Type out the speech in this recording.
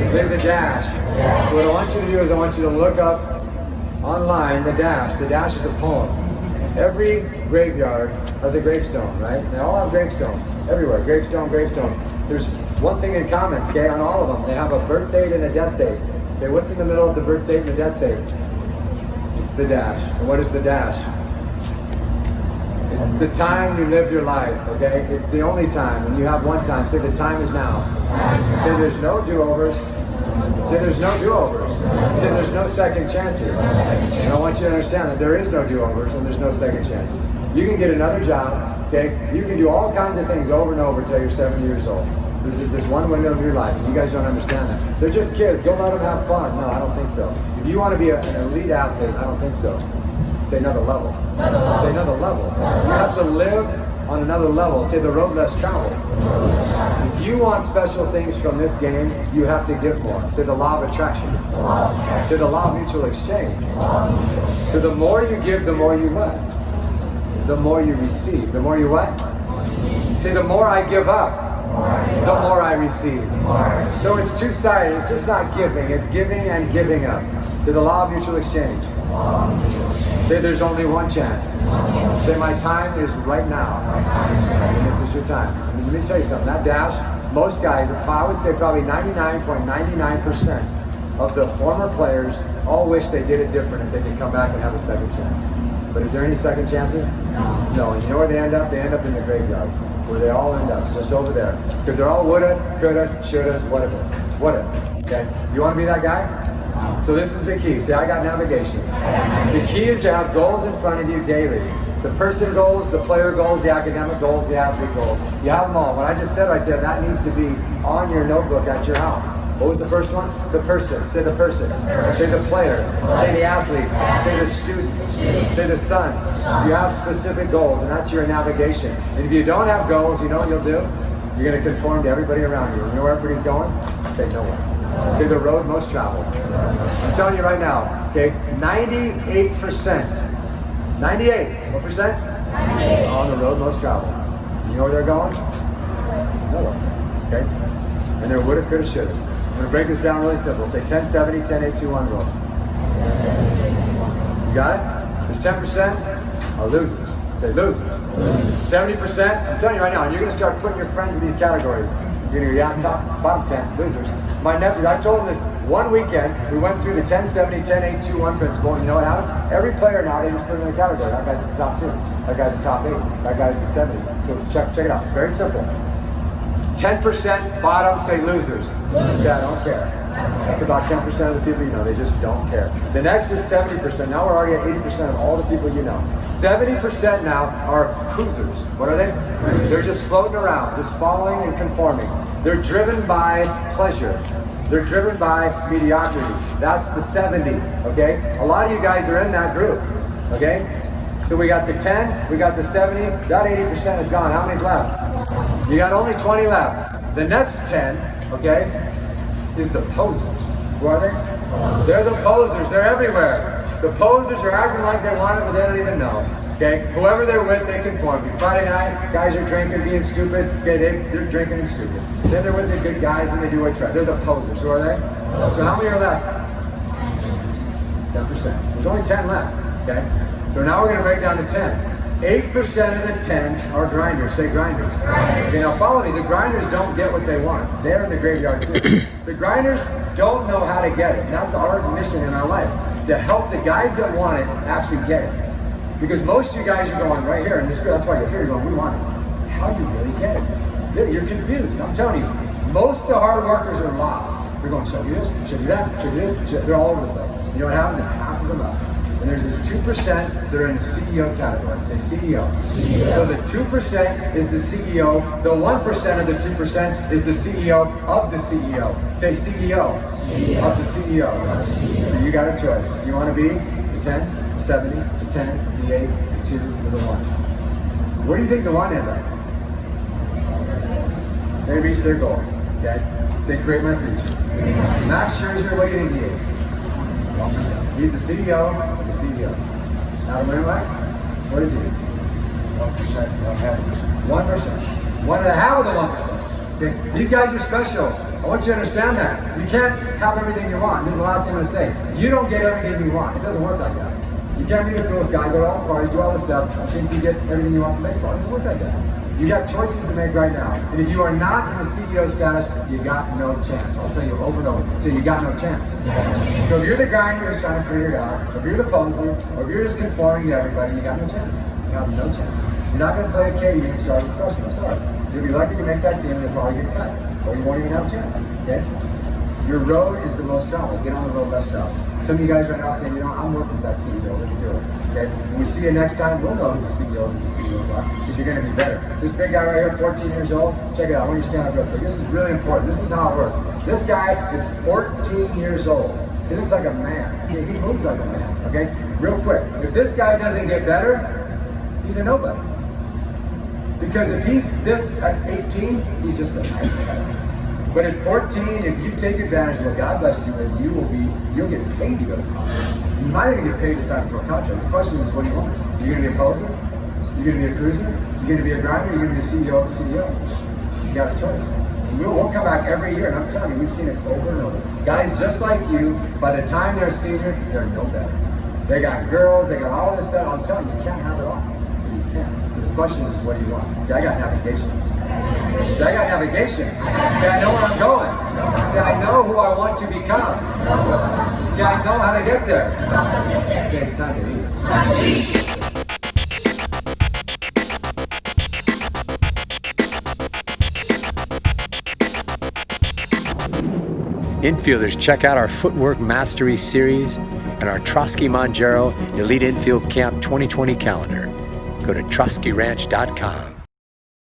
Say the dash. So what I want you to do is I want you to look up online the dash. The dash is a poem. Every graveyard has a gravestone, right? They all have gravestones everywhere. Gravestone, gravestone. There's one thing in common, okay, on all of them. They have a birth date and a death date. Okay, what's in the middle of the birth date and the death date? It's the dash. And what is the dash? It's the time you live your life, okay? It's the only time, and you have one time. Say the time is now. Say there's no do-overs. Say there's no do-overs. Say there's no second chances. And I want you to understand that there is no do-overs and there's no second chances. You can get another job, okay? You can do all kinds of things over and over until you're 70 years old. This is this one window of your life. You guys don't understand that. They're just kids. Go let them have fun. No, I don't think so. If you want to be an elite athlete, I don't think so. Say another level. Say another level. You have to live on another level. Say the road less traveled. If you want special things from this game, you have to give more. Say the law of attraction. Say the law of mutual exchange. So the more you give, the more you what? The more you receive. The more you what? Say the more I give up, the more I receive. So it's two-sided. It's just not giving. It's giving and giving up. Say the law of mutual exchange. Say there's only one chance. Say my time is right now. And this is your time. And let me tell you something. That dash, most guys, I would say probably 99.99% of the former players all wish they did it different if they could come back and have a second chance. But is there any second chances? No. And you know where they end up? They end up in the graveyard. Where they all end up, just over there. Because they're all woulda, coulda, shouldas, what if. Okay? You want to be that guy? So this is the key. See, I got navigation. The key is to have goals in front of you daily. The person goals, the player goals, the academic goals, the athlete goals. You have them all. What I just said right there, that needs to be on your notebook at your house. What was the first one? The person. Say the person. Say the player. Say the athlete. Say the student. Say the son. You have specific goals, and that's your navigation. And if you don't have goals, you know what you'll do? You're going to conform to everybody around you. You know where everybody's going? Say nowhere. Say the road most traveled. I'm telling you right now, okay, 98%. 98. What percent? 98. On the road most traveled. You know where they're going? Nowhere. Okay? And they're woulda, coulda, shoulda. I'm going to break this down really simple. Say 10-70, 10-8-2-1 rule. You got it? There's 10% are losers. Say losers. 70%, I'm telling you right now, and you're going to start putting your friends in these categories. You're going to go, top, bottom 10, losers. My nephew, I told him this one weekend, we went through the 10-70, 10-8-2-1 principle, and you know what happened? Every player now, they just put him in a category. That guy's at the top 2. That guy's the top 8. That guy's the 70. So check it out. Very simple. 10% bottom, say losers. Say, I don't care. That's about 10% of the people you know. They just don't care. The next is 70%. Now we're already at 80% of all the people you know. 70% now are cruisers. What are they? They're just floating around, just following and conforming. They're driven by pleasure. They're driven by mediocrity. That's the 70, okay? A lot of you guys are in that group, okay? So we got the 10, we got the 70, that 80% is gone. How many's left? You got only 20 left. The next 10, okay, is the posers. Who are they? They're the posers. They're everywhere. The posers are acting like they want it, but they don't even know. Okay? Whoever they're with, they conform. Friday night, guys are drinking, being stupid. Okay, they're drinking and stupid. Then they're with the good guys and they do what's right. They're the posers. Who are they? So how many are left? 10%. There's only 10 left. Okay? So now we're going to break down to 10. 8% of the 10 are grinders. Say grinders. Okay, now follow me. The grinders don't get what they want. They're in the graveyard too. The grinders don't know how to get it. And that's our mission in our life. To help the guys that want it actually get it. Because most of you guys are going right here in this group. That's why you're here. You're going, we want it. How do you really get it? You're confused. I'm telling you. Most of the hard workers are lost. They're going, should I do this? Should I do that? Should I do this? They're all over the place. You know what happens? It passes them up. And there's this 2% that are in the CEO category. Say CEO. So the 2% is the CEO. The 1% of the 2% is the CEO of the CEO. Say CEO of the CEO. So you got a choice. Do you want to be the 10, the 70, the 10, the 8, the 2, or the 1? Where do you think the 1 ended up? They reach their goals. Okay? Say create my future. Max Scherzer, what do you think he is? 1%. He's the CEO of the CEO. Adam Wainwright, what is he? 1%, 1.5%. 1%. 1.5 of the 1%. Okay? These guys are special. I want you to understand that. You can't have everything you want. This is the last thing I'm going to say. You don't get everything you want. It doesn't work like that. You can't be the coolest guy, go to all the parties, do all this stuff, I think you get everything you want from baseball. It doesn't work like that. You got choices to make right now. And if you are not in the CEO status, you got no chance. I'll tell you over and over. So you got no chance. So if you're the grinder who's trying to figure it out, if you're the poser, or if you're just conforming to everybody, you got no chance. You have no chance. You're not going to play a K, you're going to start with freshman. I'm sorry. You'll be lucky to make that team, you'll probably get cut. Or you won't even have a chance. Okay? Your road is the most traveled. Get on the road less traveled. Some of you guys right now saying, you know, I'm working with that CEO. Let's do it. Okay? When we see you next time, we'll know who the CEOs and the CEOs are because you're going to be better. This big guy right here, 14 years old, check it out. When you stand up real quick, this is really important. This is how it works. This guy is 14 years old. He looks like a man. He moves like a man. Okay? Real quick. If this guy doesn't get better, he's a nobody. Because if he's this at 18, he's just a nice guy. But at 14, if you take advantage of what God blessed you with, you'll get paid to go to college. And you might even get paid to sign for a contract. The question is, what do you want? You're going to be a poser? You're going to be a cruiser? You're going to be a grinder? You're going to be a CEO of the CEO? You got a choice. And we'll come back every year, and I'm telling you, we've seen it over and over. Guys just like you, by the time they're a senior, they're no better. They got girls, they got all this stuff. I'm telling you, you can't have it all. You can't. So the question is, what do you want? See, I got navigation. See, I got navigation. See, I know where I'm going. See, I know who I want to become. See, I know how to get there. See, it's time to eat. Infielders, check out our Footwork Mastery Series and our Trosky Monjero Elite Infield Camp 2020 calendar. Go to troskyranch.com.